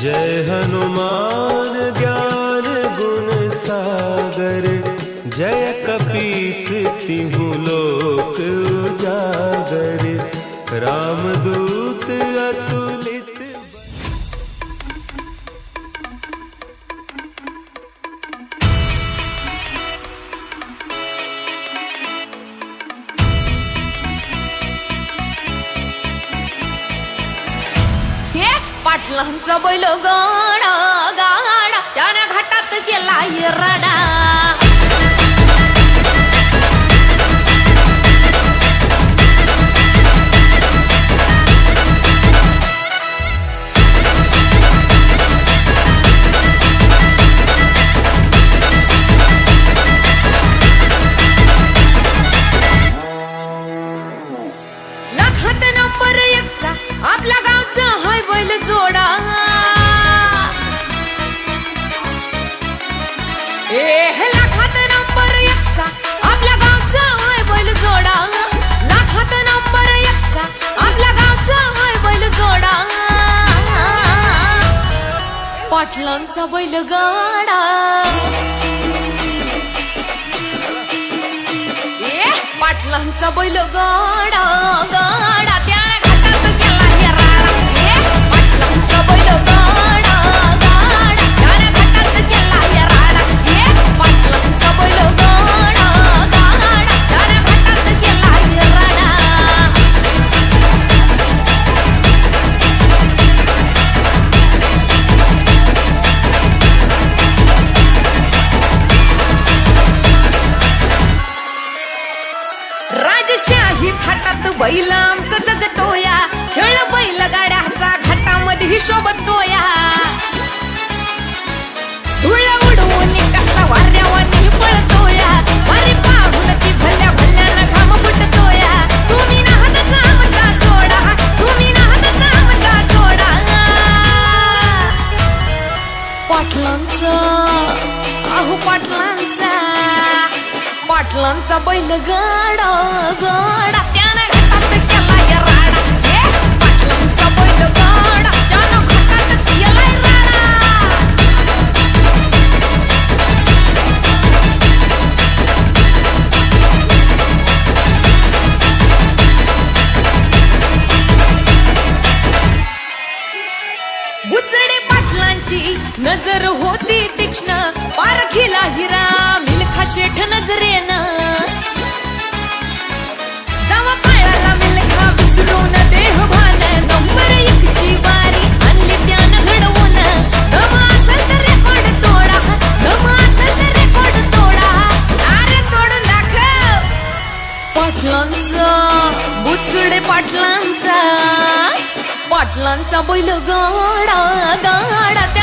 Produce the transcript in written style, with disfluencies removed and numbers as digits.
जय हनुमान ज्ञान गुण सागर, जय कपीस तिहु लोक उजागर। रामदूत अतुलित पाटलांचा बैल गाडा गाडा त्याने घाटात गेला रडा। लाखात नंबर एकचा आपल्या गावचा हाय बैल जोडा। लाखात नंबर एकचा आपल्या गावचा हाय बैल जोडा। लाखात नंबर एकचा आपल्या गावचा हाय बैल जोडा। पाटलांचा बैल गाडा पाटलांचा बैल गाडा गाडा त्याने घाटात गेला राडा। पाटलांचा बैल गाडा गाडा त्याने घाटात गेला राडा। पाटलांचा बैल गाडा गाडा त्याने घाटात गेला राडा। राजशाही थाटात बैल आमचा जगतोया, खेळ बैल गाड्याचा घाटामध्ये शोभतोया। धुळ उडवून कसा वाऱ्यावानी पळतोया, वारी पाहून ती भल्या भल्यानं घाम फुटतोया। तुम्ही नाहत आमचा सोडा, तुम्ही नाहत आमचा सोडा। पाटलांचा अहो पाटलांचा पाटलांचा बैल गाडा गाडा त्याने घाटात गेला राडा। पाटलांचा बैल गाडा त्यानं घाटात गेला राडा। बुचडे पाटलांची नजर होती तीक्ष्ण, पारखीला हिरा मिल्खा शेठ नजरेनं। जावा पाळाला मिल्खा विसरून देहभान, नंबर एकची वारी आणली त्यानं घडवून। दम असेल तर रेकॉर्ड तोडा, दम असेल तर रेकॉर्ड तोडा। अरे तोडून दाखव पाटलांचा बुचडे पाटलांचा पाटलांचा बैल गाडा गाडा।